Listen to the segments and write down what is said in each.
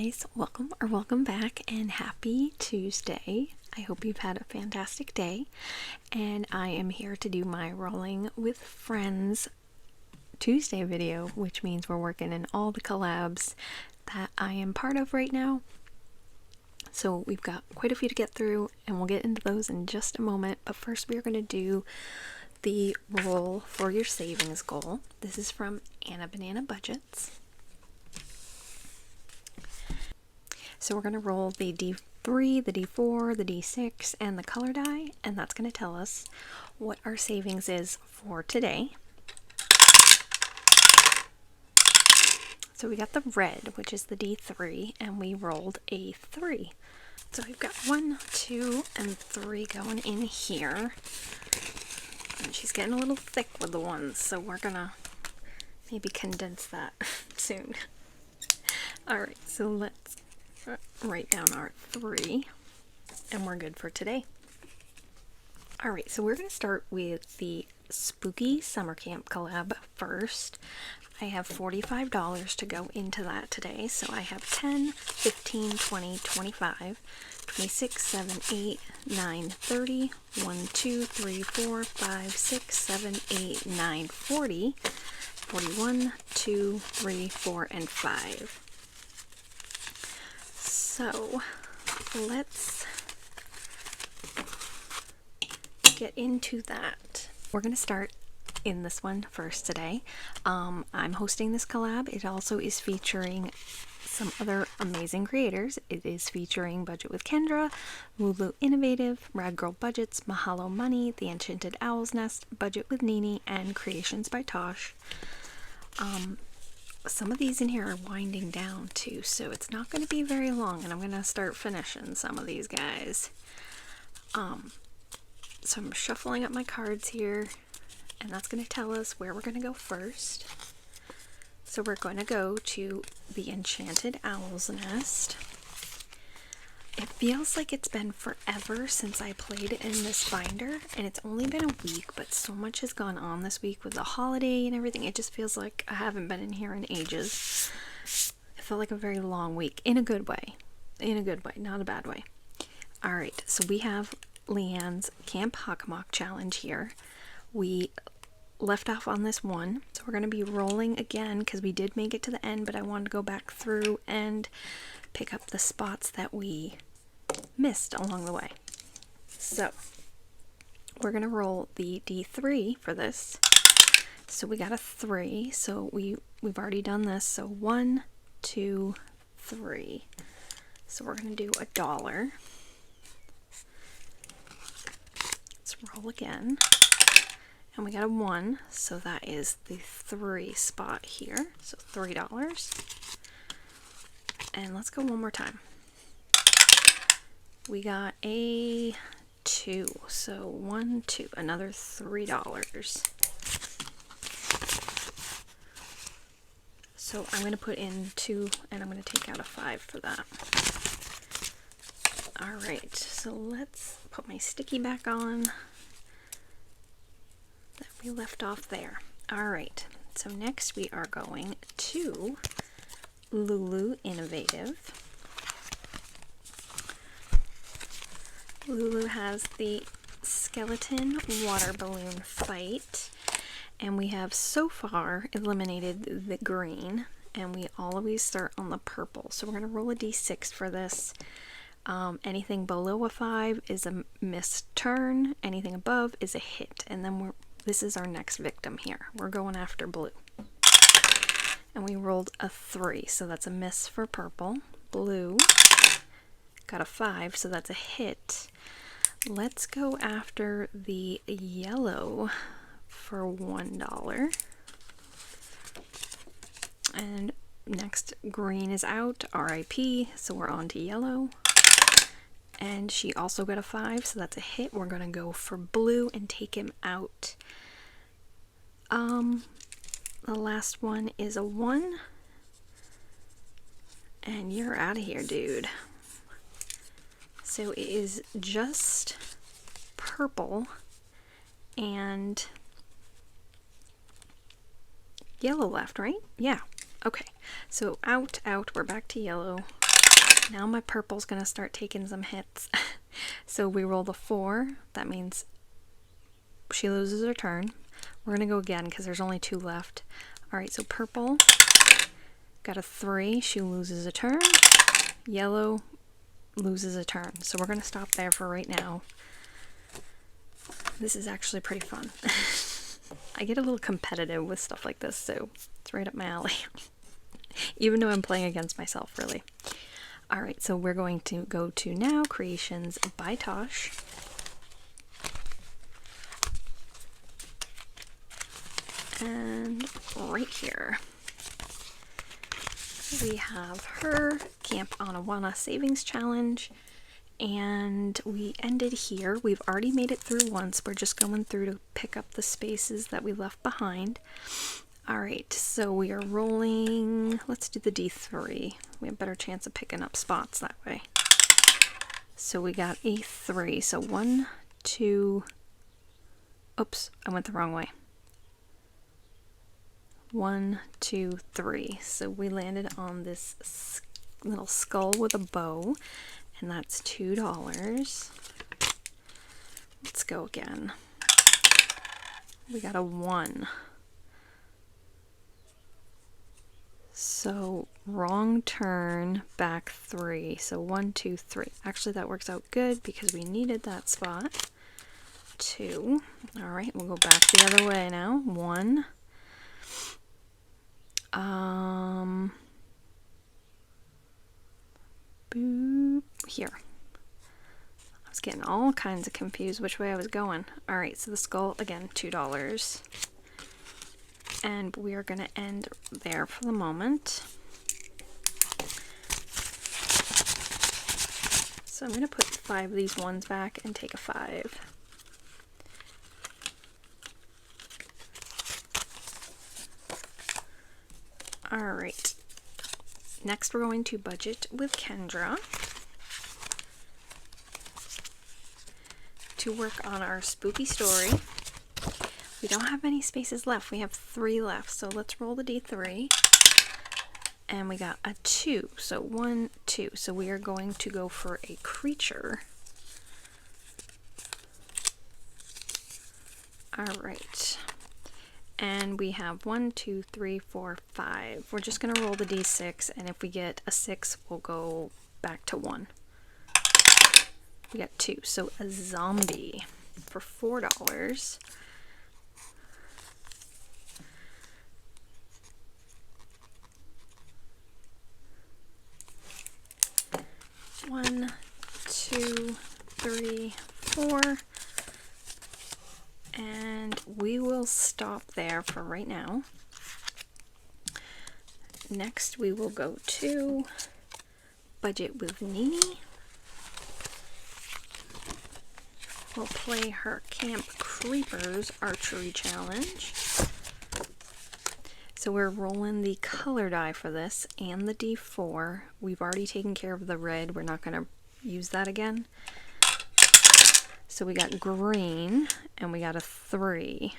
guys, welcome back, and happy Tuesday. I hope you've had a fantastic day, and I am here to do my Rolling with Friends Tuesday video, which means we're working in all the collabs that I am part of right now. So we've got quite a few to get through, and we'll get into those in just a moment, but first we are going to do the roll for your savings goal. This is from Anna Banana Budgets. So we're going to roll the D3, the D4, the D6, and the color die, and that's going to tell us what our savings is for today. So we got the red, which is the D3, and we rolled a 3. So we've got 1, 2, and 3 going in here. And she's getting a little thick with the ones, so we're going to maybe condense that soon. Alright, so let's write down our 3, and we're good for today. Alright, so we're going to start with the Spooky Summer Camp collab first. I have $45 to go into that today, so I have 10, 15, 20, 25, 26, 7, 8, 9, 30, 1, 2, 3, 4, 5, 6, 7, 8, 9, 40, 41, 2, 3, 4, and 5. So let's get into that. We're going to start in this one first today. I'm hosting this collab. It also is featuring some other amazing creators. It is featuring Budget with Kendra, Lulu Innovative, Rad Girl Budgets, Mahalo Money, The Enchanted Owl's Nest, Budget with Nini, and Creations by Tosh. Some of these in here are winding down too, so it's not going to be very long, and I'm going to start finishing some of these guys. So I'm shuffling up my cards here, and that's going to tell us where we're going to go first. So we're going to go to the Enchanted Owl's Nest. It feels like it's been forever since I played in this binder, and it's only been a week, but so much has gone on this week with the holiday and everything. It just feels like I haven't been in here in ages. It felt like a very long week, in a good way. In a good way, not a bad way. Alright, so we have Leanne's Camp 𝐒𝐿𝐷𝐿 challenge here. We left off on this one, so we're going to be rolling again because we did make it to the end, but I wanted to go back through and pick up the spots that we missed along the way. So we're going to roll the D3 for this. So we got a 3, so we've already done this. So 1, 2, 3. So we're going to do $1. Let's roll again. And we got a 1, so that is the 3 spot here. So $3. And let's go one more time. We got a 2, so 1, 2, another $3. So I'm going to put in 2, and I'm going to take out a 5 for that. Alright, so let's put my sticky back on that we left off there. Alright, so next we are going to Lulu Innovative. Lulu has the skeleton water balloon fight, and we have so far eliminated the green, and we always start on the purple. So we're going to roll a d6 for this. Anything below a 5 is a missed turn, anything above is a hit, and then this is our next victim here. We're going after blue. And we rolled a 3, so that's a miss for purple. Blue got a 5, so that's a hit. Let's go after the yellow for $1. And next, green is out, RIP, so we're on to yellow. And she also got a 5, so that's a hit. We're going to go for blue and take him out. The last one is a 1. And you're out of here, dude. So it is just purple and yellow left, right? Yeah. Okay. So out, we're back to yellow. Now my purple's gonna start taking some hits. So we roll the 4, that means she loses her turn. We're gonna go again because there's only 2 left. Alright, so purple got a 3, she loses a turn. Yellow loses a turn. So we're gonna stop there for right now. This is actually pretty fun. I get a little competitive with stuff like this, so it's right up my alley. Even though I'm playing against myself, really. Alright, so we're going to go to now Creations by Tosh. And right here, we have her Camp on Awana Savings Challenge. And we ended here. We've already made it through once. We're just going through to pick up the spaces that we left behind. Alright, so we are rolling, let's do the D3. We have a better chance of picking up spots that way. So we got a 3. So 1, 2, oops, I went the wrong way. 1, 2, 3. So we landed on this little skull with a bow, and that's $2. Let's go again. We got a 1. So wrong turn, back 3. So 1, 2, 3. Actually, that works out good because we needed that spot. 2. All right, we'll go back the other way now. 1. Boop. Here. I was getting all kinds of confused which way I was going. All right, so the skull again, $2. And we are going to end there for the moment. So I'm going to put 5 of these ones back and take a 5. Alright. Next we're going to budget with Kendra to work on our spooky story. We don't have any spaces left. We have 3 left. So let's roll the D3. And we got a 2. So 1, 2. So we are going to go for a creature. Alright. And we have 1, 2, 3, 4, 5. We're just going to roll the D6. And if we get a 6, we'll go back to 1. We got 2. So a zombie for $4. 1, 2, 3, 4, and we will stop there for right now. Next we will go to budget with Nini. We'll play her Camp Creepers Archery Challenge. So we're rolling the color die for this and the D4. We've already taken care of the red. We're not going to use that again. So we got green and we got a 3.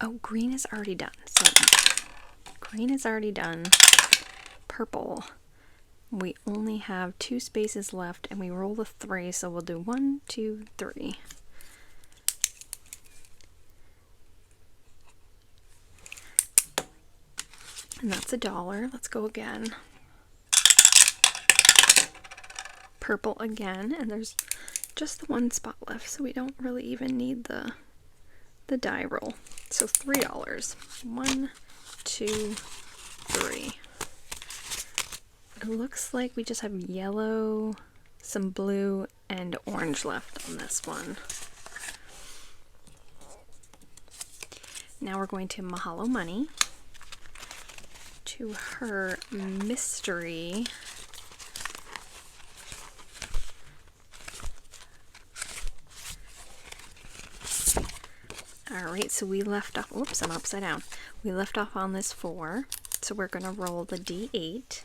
Oh, green is already done. So green is already done. Purple. We only have 2 spaces left and we roll the 3. So we'll do 1, 2, 3. And that's $1. Let's go again. Purple again, and there's just the 1 spot left, so we don't really even need the die roll. So $3. 1, 2, 3. It looks like we just have yellow, some blue, and orange left on this one. Now we're going to Mahalo Money. To her mystery. Alright, so we left off, whoops, I'm upside down. We left off on this 4, so we're going to roll the D8.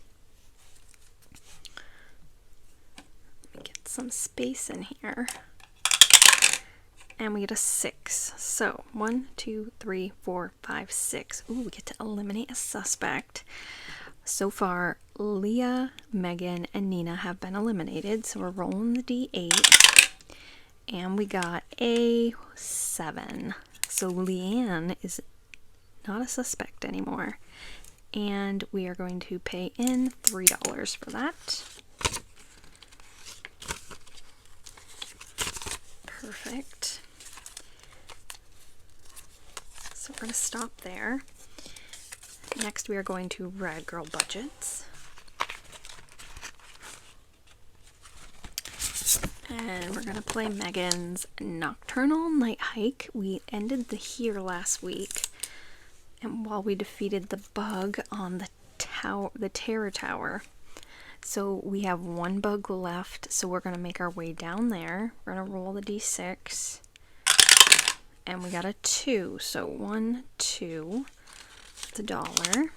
Let me get some space in here. And we get a 6. So 1, 2, 3, 4, 5, 6. Ooh, we get to eliminate a suspect. So far, Leah, Megan, and Nina have been eliminated, so we're rolling the D8, and we got a 7. So Leanne is not a suspect anymore, and we are going to pay in $3 for that. Perfect. So we're going to stop there. Next, we are going to Rad Girl Budgets. And we're going to play Megan's Nocturnal Night Hike. We ended the here last week. And while we defeated the bug on the Terror Tower. So we have one bug left. So we're going to make our way down there. We're going to roll the D6. And we got a 2. So 1, 2. It's $1.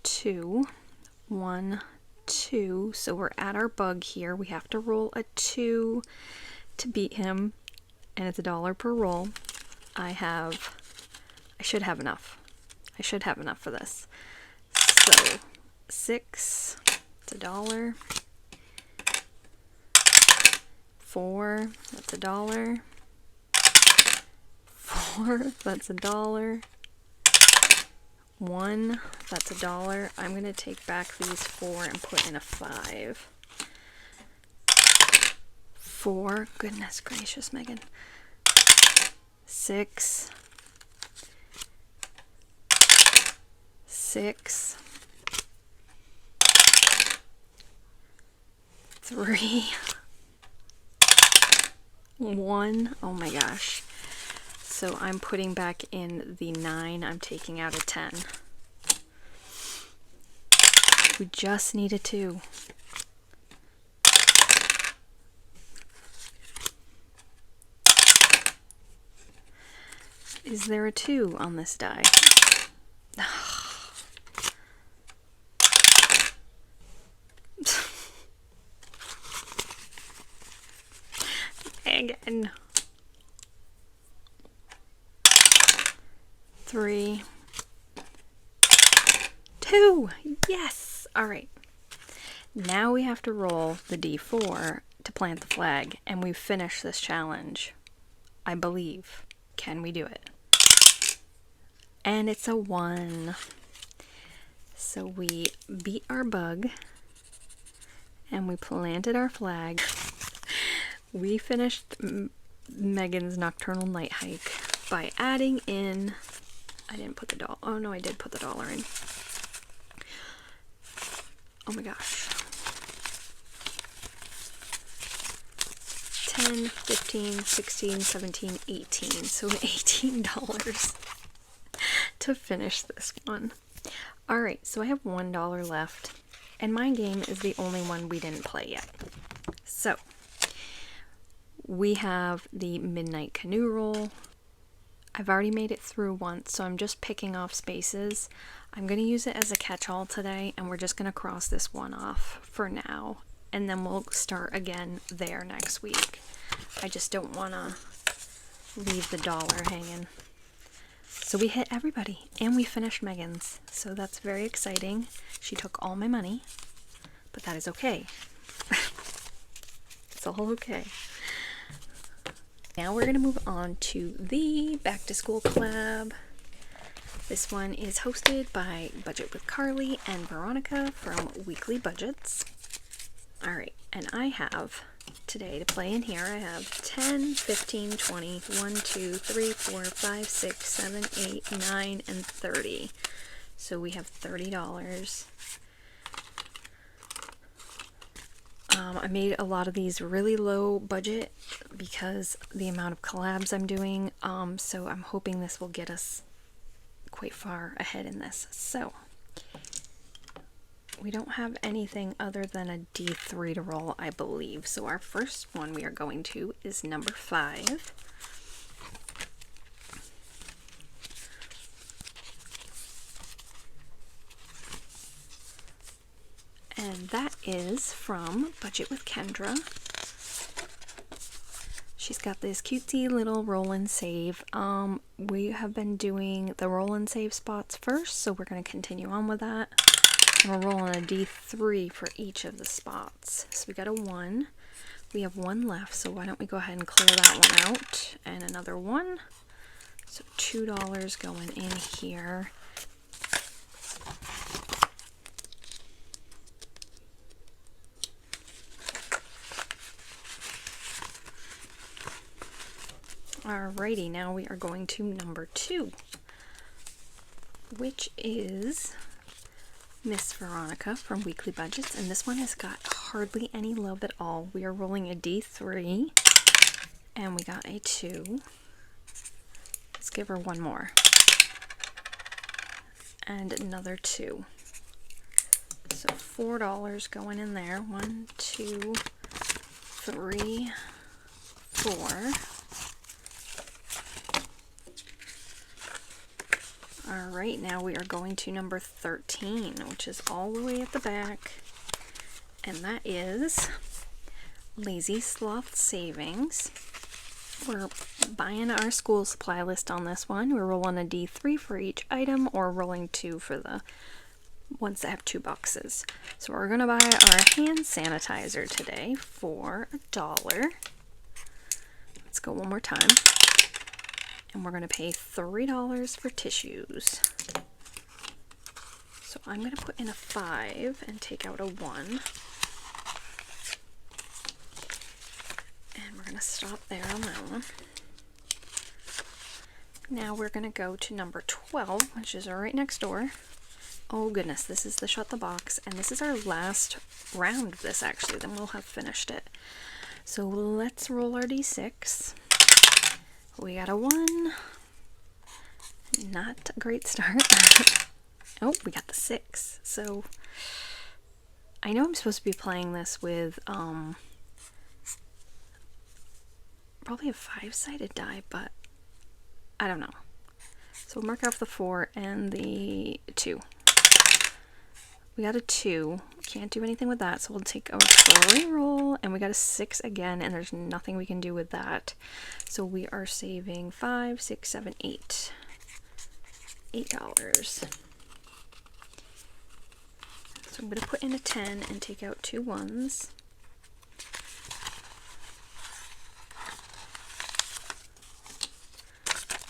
2, 1, 2. So we're at our bug here. We have to roll a 2 to beat him, and it's $1 per roll. I should have enough. I should have enough for this. So 6, it's $1. 4, that's $1. 4, that's $1. 1, that's $1. I'm going to take back these 4 and put in a 5. 4, goodness gracious, Megan. 6. 6. 3. 1. Oh my gosh. So I'm putting back in the 9. I'm taking out a 10. We just need a 2. Is there a 2 on this die? Again. 3, 2, yes! Alright. Now we have to roll the D4 to plant the flag, and we've finished this challenge. I believe. Can we do it? And it's a 1. So we beat our bug, and we planted our flag. We finished Megan's Nocturnal Night Hike by adding in... I didn't put the $1. Oh no, I did put the $1 in. Oh my gosh. 10, 15, 16, 17, 18. So $18 to finish this one. Alright, so I have $1 left. And my game is the only one we didn't play yet. So, we have the Midnight Canoe Roll. I've already made it through once, so I'm just picking off spaces. I'm going to use it as a catch-all today, and we're just going to cross this one off for now. And then we'll start again there next week. I just don't want to leave the $1 hanging. So we hit everybody, and we finished Megan's. So that's very exciting. She took all my money, but that is okay. It's all okay. Now we're going to move on to the Back to School collab. This one is hosted by Budget with Carly and Veronica from Weekly Budgets. Alright, and I have today to play in here, I have 10, 15, 20, 1, 2, 3, 4, 5, 6, 7, 8, 9, and 30. So we have $30. I made a lot of these really low budget because the amount of collabs I'm doing, so I'm hoping this will get us quite far ahead in this. So, we don't have anything other than a D3 to roll, I believe. So our first one we are going to is number 5. And that is from Budget with Kendra. She's got this cutesy little roll and save. We have been doing the roll and save spots first, so we're going to continue on with that. And we're rolling a D3 for each of the spots. So we got a 1. We have 1 left, so why don't we go ahead and clear that one out. And another 1. So $2 going in here. Alrighty, now we are going to number 2, which is Miss Veronica from Weekly Budgets, and this one has got hardly any love at all. We are rolling a D3, and we got a 2. Let's give her 1 more. And another 2. So $4 going in there. 1, 2, 3, 4. Alright, now we are going to number 13, which is all the way at the back, and that is Lazy Sloth Savings. We're buying our school supply list on this one. We're rolling a D3 for each item, or rolling 2 for the ones that have 2 boxes. So we're going to buy our hand sanitizer today for $1. Let's go one more time. And we're going to pay $3 for tissues. So I'm going to put in a 5 and take out a 1. And we're going to stop there on that one. Now we're going to go to number 12, which is right next door. Oh goodness, this is the Shut the Box, and this is our last round of this actually, then we'll have finished it. So let's roll our D6. We got a 1. Not a great start. Oh, we got the 6. So I know I'm supposed to be playing this with probably a 5-sided die, but I don't know. So we'll mark off the 4 and the 2. We got a 2. Can't do anything with that, so we'll take our re-roll, and we got a 6 again, and there's nothing we can do with that. So we are saving 5, 6, 7, 8. $8. So I'm going to put in a 10 and take out 2 1s.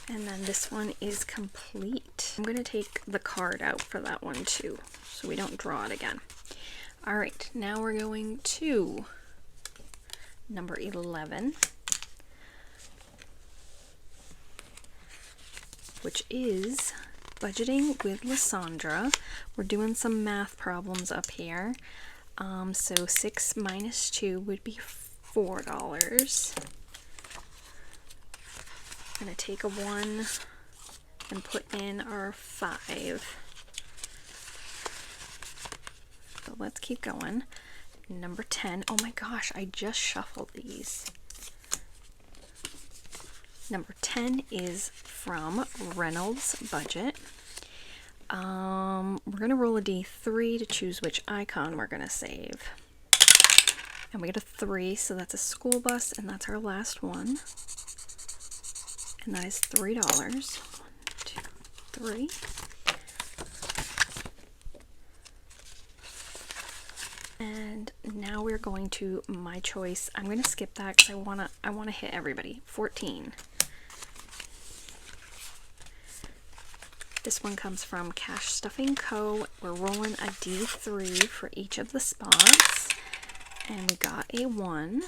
And then this one is complete. I'm going to take the card out for that one too, so we don't draw it again. Alright, now we're going to number 11, which is Budgeting with Lysandra. We're doing some math problems up here. So 6 minus 2 would be $4. I'm going to take a 1 and put in our 5. So let's keep going. Number 10. Oh my gosh, I just shuffled these. Number 10 is from Reynolds Budget. We're going to roll a D3 to choose which icon we're going to save. And we get a 3, so that's a school bus, and that's our last one. And that is $3. 1, 2, 3. And now we're going to my choice. I'm going to skip that because I wanna hit everybody. 14. This one comes from Cash Stuffing Co. We're rolling a D3 for each of the spots, and we got a 1.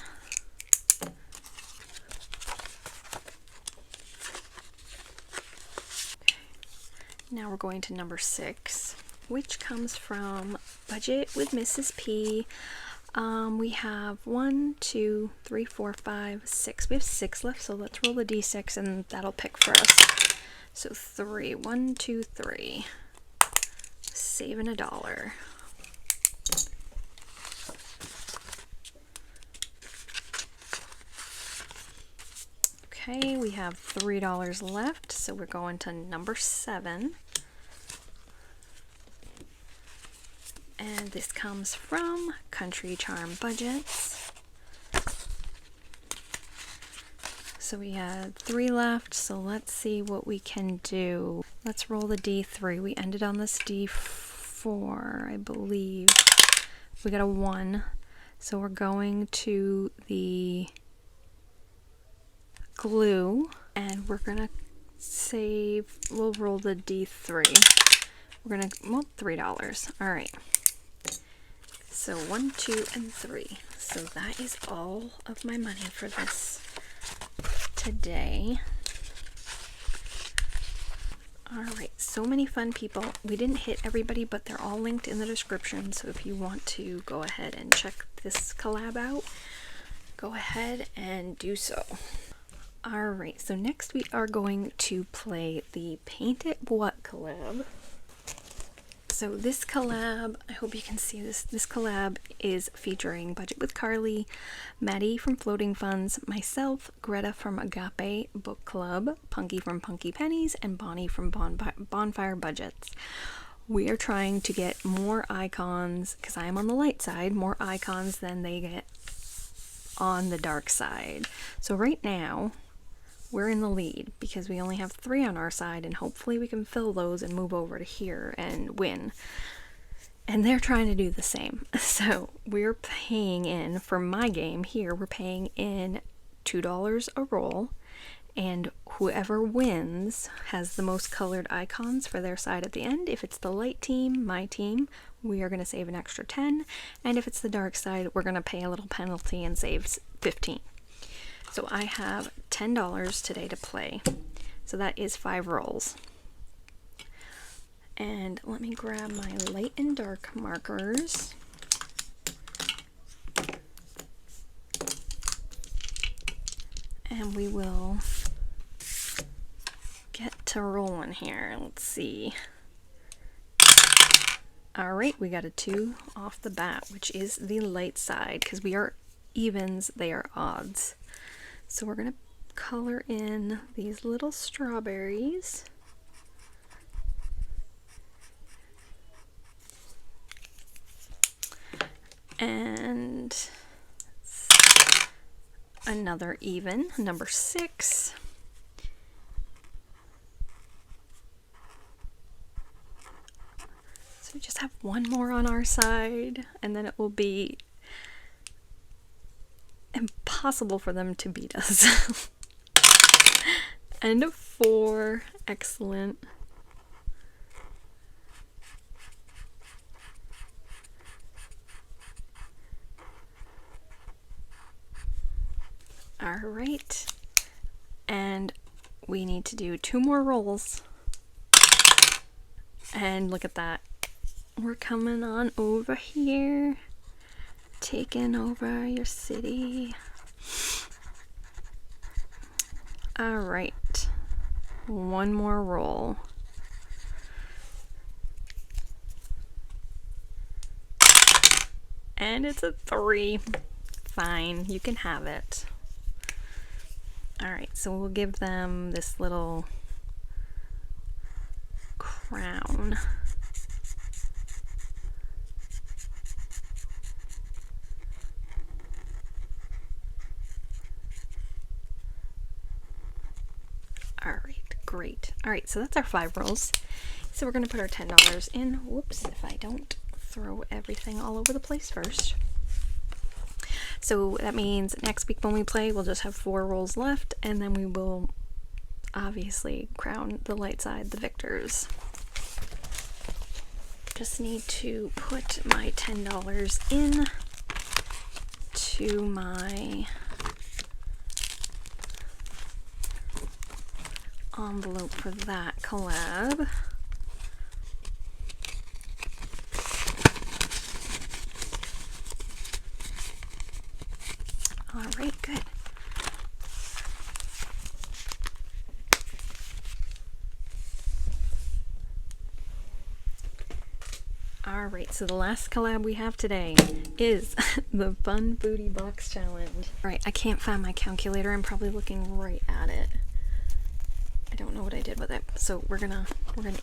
Now we're going to number 6, which comes from Budget with Mrs. P. We have 1, 2, 3, 4, 5, 6. We have 6 left, so let's roll a D6 and that'll pick for us. So 3, 1, 2, 3. Saving $1. Okay, we have $3 left, so we're going to number 7. And this comes from Country Charm Budgets. So we had 3 left, so let's see what we can do. Let's roll the D3. We ended on this D4, I believe. We got a 1, so we're going to the glue, and we're gonna save, we'll roll the D3. We're gonna, well, $3. All right. So 1, 2, and 3. So that is all of my money for this today. All right, so many fun people. We didn't hit everybody, but they're all linked in the description. So if you want to go ahead and check this collab out, go ahead and do so. All right, so next we are going to play the Paint It What collab. So this collab, I hope you can see this. This collab is featuring Budget with Carly, Maddie from Floating Funds, myself, Greta from Agape Book Club, Punky from Punky Pennies, and Bonnie from Bonfire Budgets. We are trying to get more icons, because I am on the light side, more icons than they get on the dark side. So right now, we're in the lead because we only have 3 on our side, and hopefully we can fill those and move over to here and win. And they're trying to do the same. So we're paying in, for my game here, we're paying in $2 a roll, and whoever wins has the most colored icons for their side at the end. If it's the light team, my team, we are going to save an extra 10, and if it's the dark side, we're going to pay a little penalty and save 15. So I have $10 today to play. So that is 5 rolls. And let me grab my light and dark markers. And we will get to rolling here. Let's see. All right, we got a 2 off the bat, which is the light side, because we are evens, they are odds. So we're going to color in these little strawberries. And another even, number 6. So we just have 1 more on our side, and then it will be impossible for them to beat us. And a 4, excellent. All right, and we need to do 2 more rolls. And look at that, we're coming on over here, taking over your city. All right, 1 more roll. And it's a 3. Fine, you can have it. All right, so we'll give them this little crown. All right, great. All right, so that's our 5 rolls. So we're gonna put our $10 in. Whoops, if I don't throw everything all over the place first. So that means next week when we play, we'll just have 4 rolls left, and then we will obviously crown the light side the victors. Just need to put my $10 in to my envelope for that collab. All right, good. All right, so the last collab we have today is the Fun Booty Box Challenge. All right, I can't find my calculator. I'm probably looking right at it. I don't know what I did with it, so we're gonna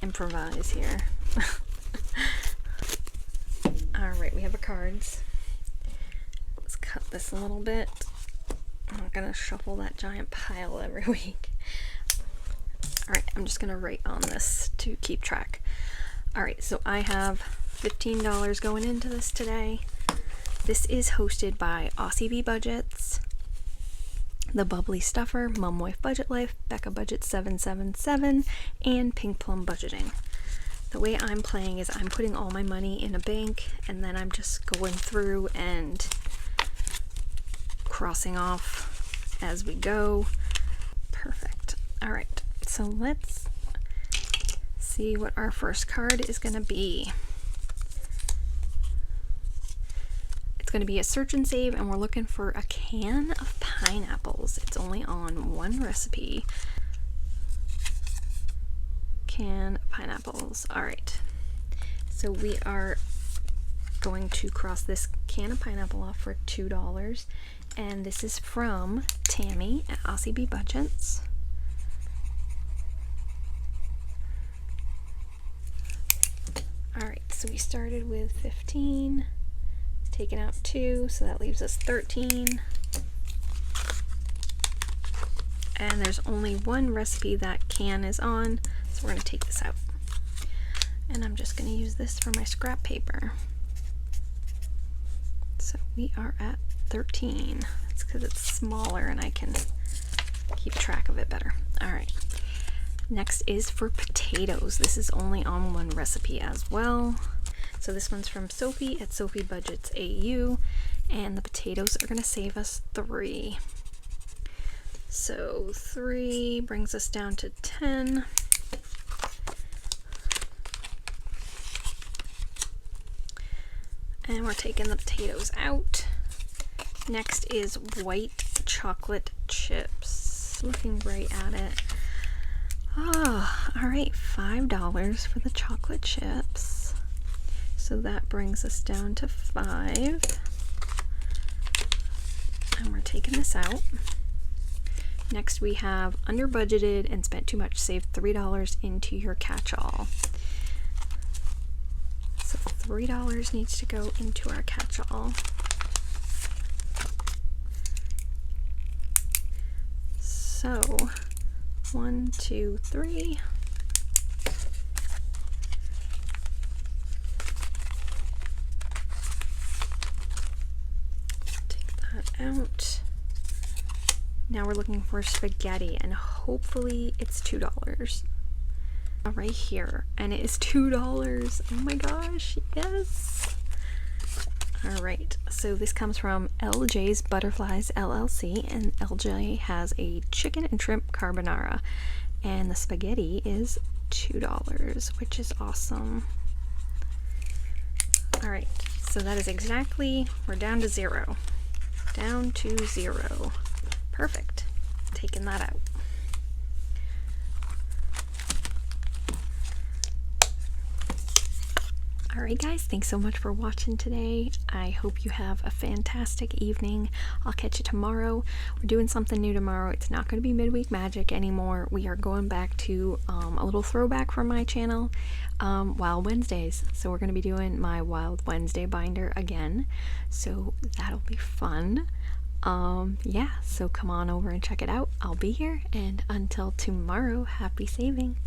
improvise here. All right, we have our cards. Let's cut this a little bit. I'm not gonna shuffle that giant pile every week. Alright, I'm just gonna write on this to keep track. Alright, so I have $15 going into this today. This is hosted by Aussie Bee Budgets, The Bubbly Stuffer, Mum Wife Budget Life, Becca Budget 777, and Pink Plum Budgeting. The way I'm playing is I'm putting all my money in a bank, and then I'm just going through and crossing off as we go. Perfect. Alright, so let's see what our first card is going to be. It's going to be a search and save, and we're looking for a can of pineapples. It's only on one recipe. Can of pineapples. Alright, so we are going to cross this can of pineapple off for $2, and this is from Tammy at Aussie Bee Budgets. Alright, so we started with 15, taking out 2, so that leaves us 13. And there's only one recipe that can is on, so we're going to take this out. And I'm just going to use this for my scrap paper. So we are at 13. It's because it's smaller and I can keep track of it better. Alright. Next is for potatoes. This is only on one recipe as well. So this one's from Sophie at Sophie Budgets AU, and the potatoes are going to save us 3. So 3 brings us down to 10. And we're taking the potatoes out. Next is white chocolate chips. Looking right at it. Oh, alright, $5 for the chocolate chips. So that brings us down to 5. And we're taking this out. Next we have under budgeted and spent too much, save $3 into your catch-all. So $3 needs to go into our catch-all. So 1, 2, 3. Take that out. Now we're looking for spaghetti, and hopefully it's $2. Right here, and it is $2. Oh my gosh, yes. Alright, so this comes from LJ's Butterflies LLC, and LJ has a chicken and shrimp carbonara, and the spaghetti is $2, which is awesome. Alright, so that is exactly, we're down to 0. Down to 0. Perfect. Taking that out. Alright guys, thanks so much for watching today. I hope you have a fantastic evening. I'll catch you tomorrow. We're doing something new tomorrow. It's not going to be midweek magic anymore. We are going back to a little throwback from my channel, Wild Wednesdays. So we're going to be doing my Wild Wednesday binder again. So that'll be fun. Yeah, so come on over and check it out. I'll be here, and until tomorrow, happy saving.